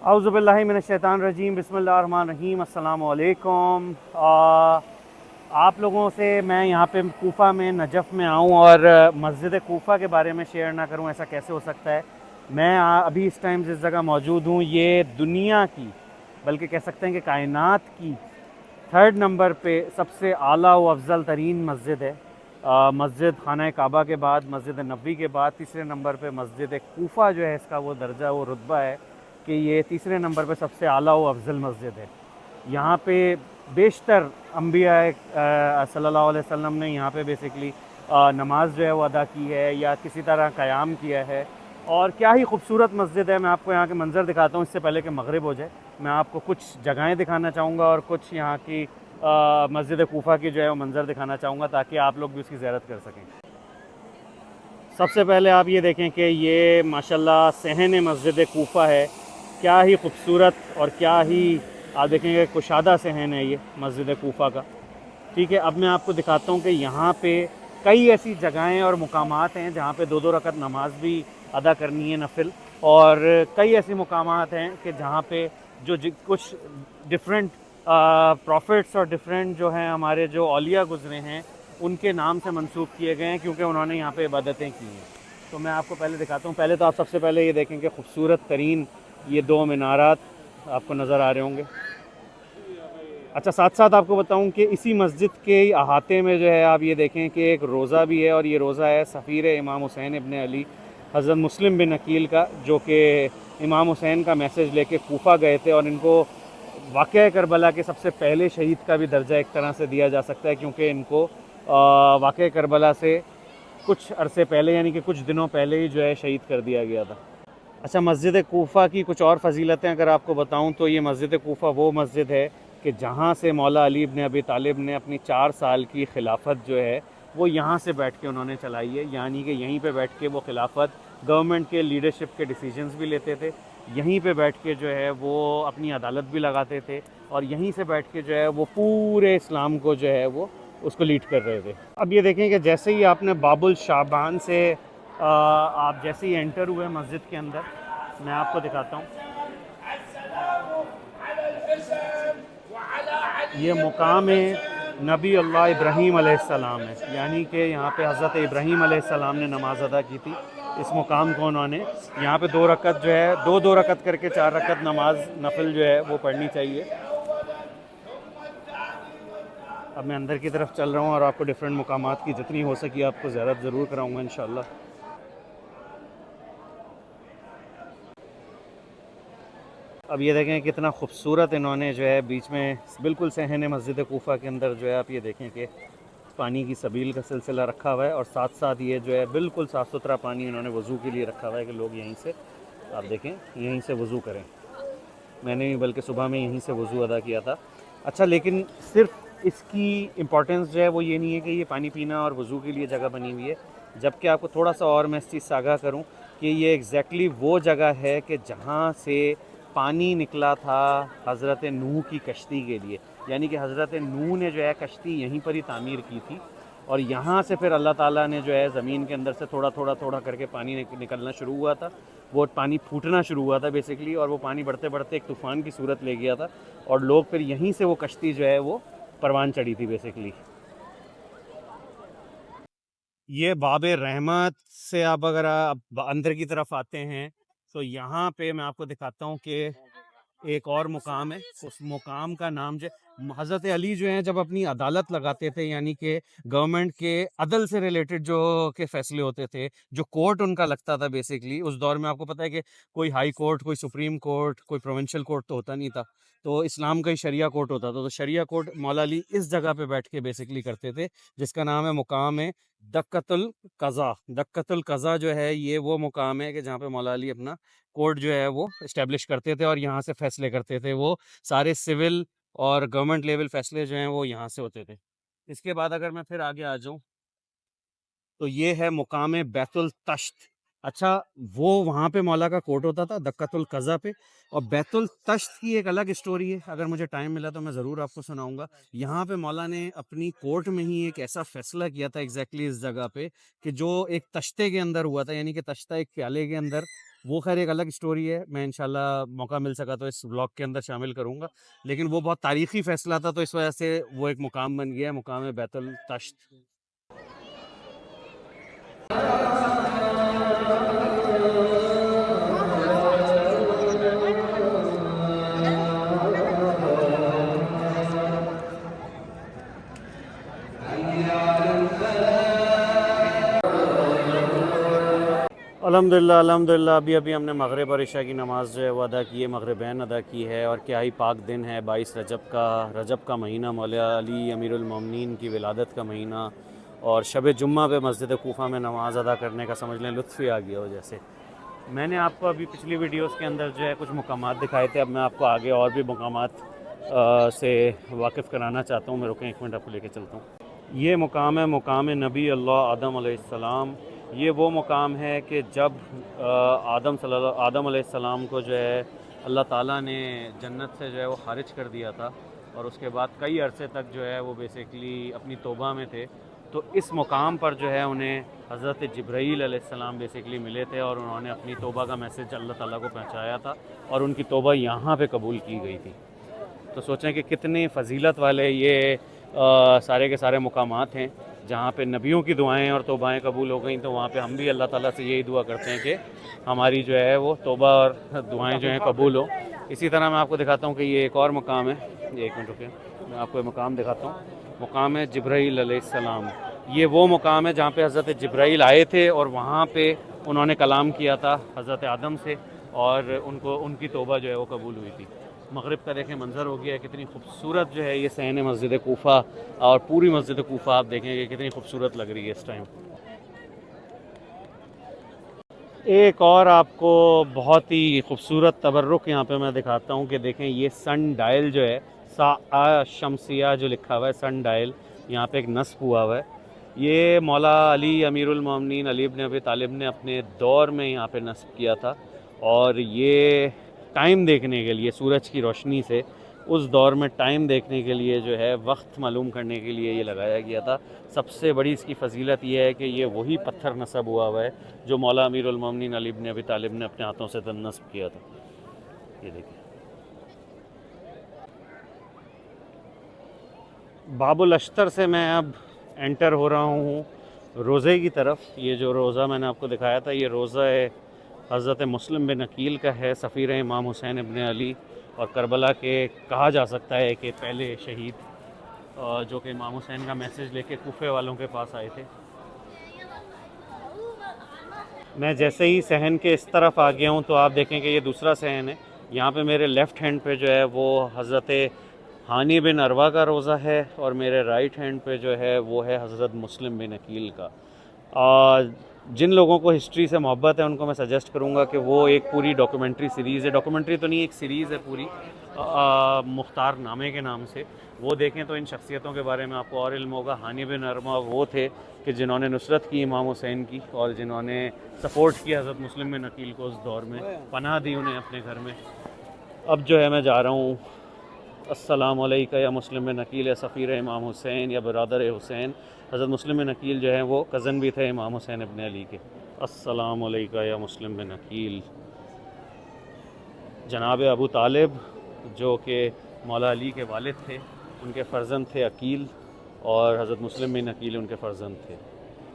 औज़ुबिल्लाहि मिनश्शैतानिर्रजीम बिस्मिल्लाहिर्रहमानिर्रहीम अस्सलामु अलैकुम। आप लोगों से मैं यहाँ पे कूफ़ा में नजफ़ में आऊँ और मस्जिद कूफ़ा के बारे में शेयर ना करूँ, ऐसा कैसे हो सकता है। मैं अभी इस टाइम जिस जगह मौजूद हूँ, ये दुनिया की, बल्कि कह सकते हैं कि कायनात की थर्ड नंबर पे सबसे आला व अफजल तरीन मस्जिद है। मस्जिद खाना काबा के बाद, मस्जिद नबी के बाद तीसरे नंबर पे मस्जिद कूफ़ा जो है, इसका वो दर्जा, वो रुतबा है कि ये तीसरे नंबर पे सबसे आला व अफजल मस्जिद है। यहाँ पे बेशतर अम्बिया सल्लल्लाहु अलैहि वसल्लम ने यहाँ पे बेसिकली नमाज जो है वो अदा की है या किसी तरह क़याम किया है। और क्या ही खूबसूरत मस्जिद है। मैं आपको यहाँ के मंज़र दिखाता हूँ इससे पहले कि मगरिब हो जाए। मैं आपको कुछ जगहें दिखाना चाहूँगा और कुछ यहाँ की मस्जिद कूफ़ा की जो है वो मंज़र दिखाना चाहूँगा, ताकि आप लोग भी उसकी ज़ियारत कर सकें। सबसे पहले आप ये देखें कि ये माशाल्लाह सहन मस्जिद कूफ़ा है। क्या ही खूबसूरत और क्या ही, आप देखेंगे कुशादा सहन है ये मस्जिद कूफ़ा का। ठीक है, अब मैं आपको दिखाता हूँ कि यहाँ पे कई ऐसी जगहें और मुकामात हैं जहाँ पे दो दो रकत नमाज भी अदा करनी है नफिल। और कई ऐसे मुकामात हैं कि जहाँ पे कुछ डिफरेंट प्रॉफिट्स और डिफरेंट जो हैं हमारे जो औलिया गुज़रे हैं, उनके नाम से मंसूब किए गए हैं, क्योंकि उन्होंने यहाँ पे इबादतें की हैं। तो मैं आपको पहले दिखाता हूँ। पहले तो आप सबसे पहले ये देखें कि खूबसूरत तरीन ये दो मीनारात आपको नज़र आ रहे होंगे। अच्छा, साथ साथ आपको बताऊं कि इसी मस्जिद के अहाते में जो है आप ये देखें कि एक रोज़ा भी है, और ये रोज़ा है सफ़ीर इमाम हुसैन इब्न अली हज़रत मुस्लिम बिन अकील का, जो कि इमाम हुसैन का मैसेज लेके कूफ़ा गए थे। और इनको वाक़या करबला के सबसे पहले शहीद का भी दर्जा एक तरह से दिया जा सकता है, क्योंकि इनको वाक़या करबला से कुछ अरसे पहले, यानी कि कुछ दिनों पहले ही जो है शहीद कर दिया गया था। अच्छा, मस्जिद कूफ़ा की कुछ और फ़जीलतें अगर आपको बताऊं, तो ये मस्जिद कूफ़ा वो मस्जिद है कि जहाँ से मौला अली इब्न अबी तालिब ने अपनी 4 साल की खिलाफत जो है वो यहाँ से बैठ के उन्होंने चलाई है। यानी कि यहीं पे बैठ के वो खिलाफत गवर्नमेंट के लीडरशिप के डिसीजंस भी लेते थे, यहीं पे बैठ के जो है वो अपनी अदालत भी लगाते थे, और यहीं से बैठ के जो है वो पूरे इस्लाम को जो है वो उसको लीड कर रहे थे। अब ये देखें कि जैसे ही आपने बाबुल शाबान से आप जैसे ही एंटर हुए मस्जिद के अंदर, मैं आपको दिखाता हूँ, ये मुकाम नबी अल्लाह इब्राहीम अलैहिस्सलाम है। यानी कि यहाँ पे हज़रत इब्राहीम अलैहिस्सलाम ने नमाज़ अदा की थी। इस मुकाम को उन्होंने यहाँ पे 2 रकत जो है, दो दो रकत करके 4 रकत नमाज नफिल जो है वो पढ़नी चाहिए। अब मैं अंदर की तरफ चल रहा हूँ और आपको डिफरेंट मुकामात की जितनी हो सकी आपको ज़्यारत ज़रूर कराऊँगा इंशाल्लाह। अब ये देखें कितना खूबसूरत इन्होंने जो है बीच में बिल्कुल सहन मस्जिद कूफ़ा के अंदर जो है आप ये देखें कि पानी की सबील का सिलसिला रखा हुआ है, और साथ साथ ये जो है बिल्कुल साफ़ सुथरा पानी इन्होंने वज़ू के लिए रखा हुआ है कि लोग यहीं से, आप देखें, यहीं से वज़ू करें। मैंने भी बल्कि सुबह में यहीं से वज़ू अदा किया था। अच्छा, लेकिन सिर्फ इसकी इम्पोर्टेंस जो है वो ये नहीं है कि ये पानी पीना और वज़ू के लिए जगह बनी हुई है, जबकि आपको थोड़ा सा और मैं इस चीज़ से आगाह करूँ कि ये एग्जैक्टली वो जगह है कि जहाँ से पानी निकला था हज़रत नूह की कश्ती के लिए। यानी कि हज़रत नूह ने जो है कश्ती यहीं पर ही तामीर की थी, और यहाँ से फिर अल्लाह ताला ने जो है ज़मीन के अंदर से थोड़ा थोड़ा थोड़ा करके पानी निकलना शुरू हुआ था। वो पानी फूटना शुरू हुआ था बेसिकली, और वो पानी बढ़ते बढ़ते एक तूफ़ान की सूरत ले गया था, और लोग फिर यहीं से वो कश्ती जो है वो परवान चढ़ी थी बेसिकली। ये बाब रहमत से आप अगर आप अंदर की तरफ आते हैं, तो यहाँ पे मैं आपको दिखाता हूँ कि एक और मुकाम है। उस मुकाम का नाम जो हज़रत अली जो हैं जब अपनी अदालत लगाते थे, यानी कि गवर्नमेंट के अदल से रिलेटेड जो के फैसले होते थे, जो कोर्ट उनका लगता था बेसिकली उस दौर में, आपको पता है कि कोई हाई कोर्ट, कोई सुप्रीम कोर्ट, कोई प्रोविंशियल कोर्ट तो होता नहीं था। तो इस्लाम का ही शरिया कोर्ट होता था। तो शरिया कोर्ट मौला अली इस जगह पे बैठ के बेसिकली करते थे, जिसका नाम है मुकाम है दक्कतुल कज़ा। दक्कतुल कज़ा जो है ये वो मुकाम है कि जहाँ पे मौला अली अपना कोर्ट जो है वो इस्टेब्लिश करते थे, और यहाँ से फैसले करते थे। वो सारे सिविल और गवर्नमेंट लेवल फैसले जो हैं वो यहाँ से होते थे। इसके बाद अगर मैं फिर आगे आ जाऊँ, तो ये है मुकाम बैतुल तश्त। अच्छा, वो वहाँ पे मौला का कोर्ट होता था दक्कतुल कज़ा पे। और बैतुल तश्त की एक अलग स्टोरी है, अगर मुझे टाइम मिला तो मैं ज़रूर आपको सुनाऊंगा। यहाँ पे मौला ने अपनी कोर्ट में ही एक ऐसा फैसला किया था एग्जैक्टली इस जगह पे, कि जो एक तश्ते के अंदर हुआ था, यानी कि तश्ता एक प्याले के अंदर। वो खैर एक अलग स्टोरी है, मैं इंशाल्लाह मौका मिल सका तो इस ब्लॉग के अंदर शामिल करूँगा। लेकिन वो बहुत तारीखी फैसला था, तो इस वजह से वो एक मुकाम बन गया, मुकाम बैतुल तश्त। अल्हम्दुलिल्लाह अल्हम्दुलिल्लाह, अभी अभी हमने मगरिब और इशा की नमाज़ जो है वो अदा की है, मगरिबैन अदा की है। और क्या ही पाक दिन है, 22 रजब का महीना, मौला अली अमीरुल मोमिनीन की विलादत का महीना। और शब जुम्मा पे मस्जिद कूफा में नमाज़ अदा करने का समझ लें लुत्फ़ ही आ गया हो जैसे। मैंने आपको अभी पिछली वीडियोस के अंदर जो है कुछ मुकामात दिखाए थे, अब मैं आपको आगे और भी मुकामात से वाकिफ़ कराना चाहता हूँ। मैं रुकें एक मिनट, आपको लेके चलता हूँ। ये मुकाम है मुकाम नबी अल्लाह आदम अलैहिस्सलाम। ये वो मुकाम है कि जब आदम अलैहिस्सलाम को जो है अल्लाह ताला ने जन्नत से जो है वो ख़ारिज कर दिया था, और उसके बाद कई अरसे तक जो है वो बेसिकली अपनी तौबा में थे। तो इस मुकाम पर जो है उन्हें हज़रत जिब्राईल अलैहिस्सलाम बेसिकली मिले थे, और उन्होंने अपनी तौबा का मैसेज अल्लाह ताला को पहुंचाया था, और उनकी तौबा यहाँ पे कबूल की गई थी। तो सोचें कि कितनी फ़जीलत वाले ये सारे के सारे मुकामात हैं जहाँ पे नबियों की दुआएं और तौबाएं कबूल हो गई। तो वहाँ पे हम भी अल्लाह ताला से यही दुआ करते हैं कि हमारी जो है वो तौबा और दुआएं जो हैं कबूल हो। इसी तरह मैं आपको दिखाता हूँ कि ये एक और मुकाम है। ये एक मिनट रुकिए, मैं आपको ये मुकाम दिखाता हूँ। मुकाम है जिब्राईल अलैहिस्सलाम। ये वो मुकाम है जहाँ पे हज़रत जिब्राईल आए थे, और वहाँ पे उन्होंने कलाम किया था हज़रत आदम से, और उनको उनकी तौबा जो है वो कबूल हुई थी। मगरिब का देखें मंज़र हो गया है, कितनी खूबसूरत जो है ये सहन मस्जिद कोफ़ा, और पूरी मस्जिद कोफ़ा आप देखेंगे कितनी खूबसूरत लग रही है इस टाइम। एक और आपको बहुत ही खूबसूरत तबर्रुक यहाँ पे मैं दिखाता हूँ कि देखें ये सन डायल जो है, सा शमसिया जो लिखा हुआ है सन डायल, यहाँ पे एक नस्ब हुआ हुआ है। ये मौला अली अमीरुल मोमिनीन अली इब्न अबी तालिब ने अपने दौर में यहाँ पे नस्ब किया था। और ये टाइम देखने के लिए सूरज की रोशनी से, उस दौर में टाइम देखने के लिए जो है वक्त मालूम करने के लिए ये लगाया गया था। सबसे बड़ी इसकी फ़जीलत यह है कि ये वही पत्थर नस्ब हुआ हुआ है जो मौला अमीरुल मोमिनीन अली इब्न अबी तालिब ने अपने हाथों से नस्ब किया था। ये देखिए, बाबुल अश्तर से मैं अब एंटर हो रहा हूँ रोज़े की तरफ। ये जो रोज़ा मैंने आपको दिखाया था, ये रोज़ा है हज़रत मुस्लिम बिन अकील का है, सफ़ीर इमाम हुसैन इब्न अली, और करबला के कहा जा सकता है कि पहले शहीद, जो कि इमाम हुसैन का मैसेज लेके कूफे वालों के पास आए थे। मैं जैसे ही सहन के इस तरफ आ गया हूँ तो आप देखें कि ये दूसरा सहन है। यहाँ पे मेरे लेफ़्ट हैंड पे जो है वो हज़रत हानी बिन अरवा का रोज़ा है, और मेरे राइट हैंड पे जो है वो है हज़रत मुस्लिम बिन अकील का। जिन लोगों को हिस्ट्री से मोहब्बत है उनको मैं सजेस्ट करूंगा कि वो एक पूरी डॉक्यूमेंट्री सीरीज़ है, डॉक्यूमेंट्री तो नहीं एक सीरीज़ है पूरी, मुख्तार नामे के नाम से। वो देखें तो इन शख्सियतों के बारे में आपको और इल्म होगा। हानी बिन अरमा वो थे कि जिन्होंने नुसरत की इमाम हुसैन की, और जिन्होंने सपोर्ट किया हज़रत मुस्लिम बिन अकील को उस दौर में, पनाह दी उन्हें अपने घर में। अब जो है मैं जा रहा हूँ, अस्सलाम अलैका या मुस्लिम बिन अकील या सफ़ीर इमाम हुसैन या बरदर हुसैन। हज़रत मुस्लिम बिन अकील जो हैं वो कज़न भी थे इमाम हुसैन इब्न अली के। अस्सलाम अलैका या मुस्लिम बिन अकील। जनाब अबू तालिब जो कि मौला अली के वालिद थे, उनके फ़र्जंद थे अकील, और हज़रत मुस्लिम बिन अकील उनके फ़र्जंद थे।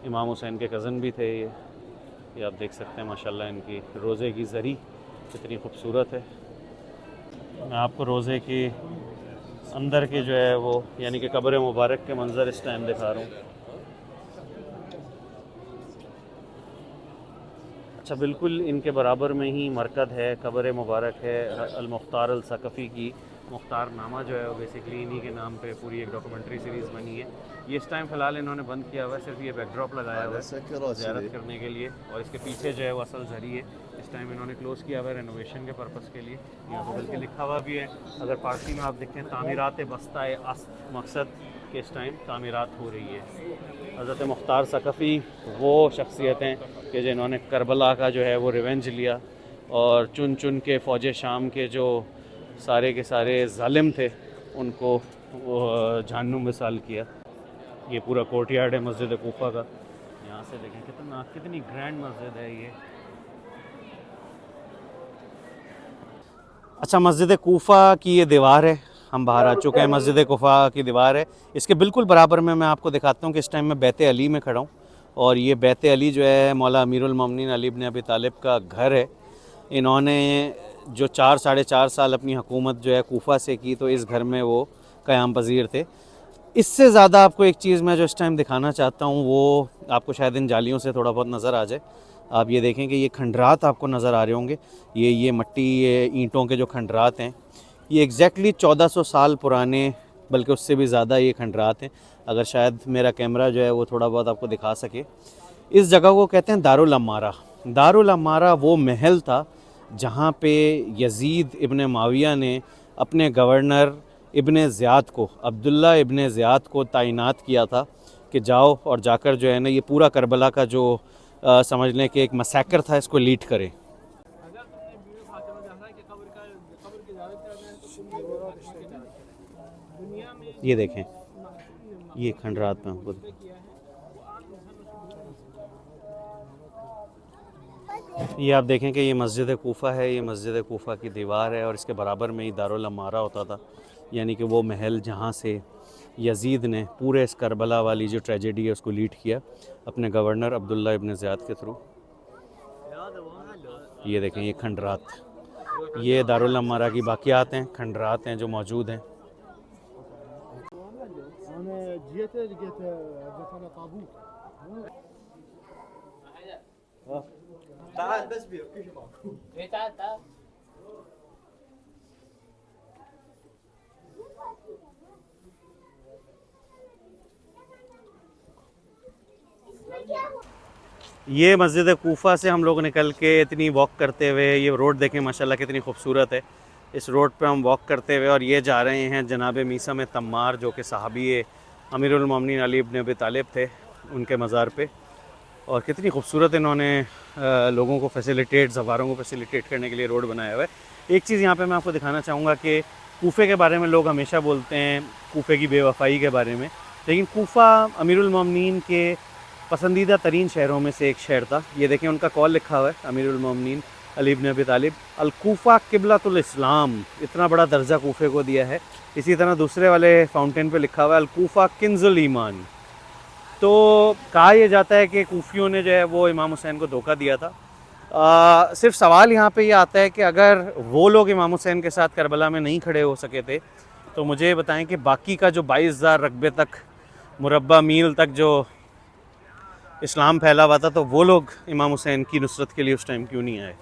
इमाम हुसैन के कज़न भी थे ये आप देख सकते हैं माशाल्लाह इनकी रोज़े की ज़री कितनी खूबसूरत है। मैं आपको रोज़े के अंदर के जो है वो यानी कि कब्र मुबारक के मंज़र इस टाइम दिखा रहा हूँ। अच्छा, बिल्कुल इनके बराबर में ही मरकद है, कब्र मुबारक है अल मुख्तार अल सकफ़ी की। मुख्तार नामा जो है वो बेसिकली इन्हीं के नाम पे पूरी एक डॉक्यूमेंट्री सीरीज़ बनी है। ये इस टाइम फ़िलहाल इन्होंने बंद किया हुआ है, सिर्फ ये बैकड्रॉप लगाया हुआ है ज़ियारत करने के लिए, और इसके पीछे जो है वो असल ज़री है। इस टाइम इन्होंने क्लोज़ किया हुआ है रेनोवेशन के पर्पज़ के लिए। यहाँ पर बल्कि लिखा हुआ भी है, अगर फारसी में आप देखें, तामीरात बस्ता अस्त मकसद कि इस टाइम तामीरात हो रही है। हज़रत मुख्तार सकफ़ी वो शख्सियत हैं कि जिन्होंने करबला का जो है वो रिवेंज लिया और चुन चुन के फ़ौज शाम के जो सारे के सारे ज़ालिम थे उनको जहन्नुम विसाल किया। ये पूरा कोर्टयार्ड है मस्जिद कूफा का। यहाँ से देखें कितनी ग्रैंड मस्जिद है ये। अच्छा, मस्जिद कूफा की ये दीवार है, हम बाहर आ चुके हैं। मस्जिद कूफा की दीवार है, इसके बिल्कुल बराबर में मैं आपको दिखाता हूँ कि इस टाइम मैं बैत अली में खड़ा हूँ और ये बैत अली जो है मौला अमीरुल मोमिनीन अली इब्न अबी तालिब का घर है। इन्होंने जो 4 साढ़े 4 साल अपनी हुकूमत जो है कूफा से की तो इस घर में वो क़याम पज़ीर थे। इससे ज़्यादा आपको एक चीज़ मैं जो इस टाइम दिखाना चाहता हूँ वो आपको शायद इन जालियों से थोड़ा बहुत नज़र आ जाए। आप ये देखें कि ये खंडरात आपको नज़र आ रहे होंगे, ये मट्टी, ये ईंटों के जो खंडरात हैं, ये एग्जैक्टली 1400 साल पुराने, बल्कि उससे भी ज़्यादा ये खंडरात हैं। अगर शायद मेरा कैमरा जो है वो थोड़ा बहुत आपको दिखा सके। इस जगह को कहते हैं दारुल अम्मारा। दारुल अम्मारा वो महल था जहाँ पे यजीद इब्न माविया ने अपने गवर्नर इब्न ज़ियाद को, अब्दुल्ला इब्न ज़ियाद को तैनात किया था कि जाओ और जाकर जो है ना ये पूरा करबला का जो समझ लें कि एक मसैकर था, इसको लीड करें। ये देखें, ये खंडरात में खुद ये आप देखें कि ये मस्जिद कूफा है, ये मस्जिद कूफा की दीवार है और इसके बराबर में ही दारुल अमारा होता था, यानी कि वो महल जहाँ से यजीद ने पूरे इस करबला वाली जो ट्रेजेडी है उसको लीड किया अपने गवर्नर अब्दुल्ला इब्न ज़ियाद के थ्रू। ये देखें, ये खंडरात, ये दारुल अमारा की बाकियात हैं, खंडरात हैं जो मौजूद हैं। ये मस्जिद कूफा से हम लोग निकल के इतनी वॉक करते हुए, ये रोड देखें माशाल्लाह कितनी खूबसूरत है। इस रोड पे हम वॉक करते हुए और ये जा रहे हैं जनाब मीसा में तम्मार जो कि सहाबी अमीरुल मोमिनीन अली इब्न अबी तालिब थे, उनके मज़ार पे। और कितनी खूबसूरत इन्होंने लोगों को फैसिलिटेट, सवारों को फैसिलिटेट करने के लिए रोड बनाया हुआ है। एक चीज़ यहाँ पे मैं आपको दिखाना चाहूँगा कि कूफे के बारे में लोग हमेशा बोलते हैं कूफे की बेवफाई के बारे में, लेकिन कूफा अमीरुल मोमिनीन के पसंदीदा तरीन शहरों में से एक शहर था। ये देखें, उनका कॉल लिखा हुआ है अमीरुल मोमिनीन अली इब्न अबी तालिब, अल कूफा क़िबलतुल इस्लाम, इतना बड़ा दर्जा कूफे को दिया है। इसी तरह दूसरे वाले फाउंटेन पे लिखा हुआ है अल कूफा किन्जुल ईमान। तो कहा यह जाता है कि कूफियों ने जो है वो इमाम हुसैन को धोखा दिया था। सिर्फ सवाल यहाँ पे ये आता है कि अगर वो लोग इमाम हुसैन के साथ करबला में नहीं खड़े हो सके थे तो मुझे बताएं कि बाकी का जो 22,000 रकबे तक, मुरब्बा मील तक जो इस्लाम फैला हुआ था, तो वो लोग इमाम हुसैन की नुसरत के लिए उस टाइम क्यों नहीं आए।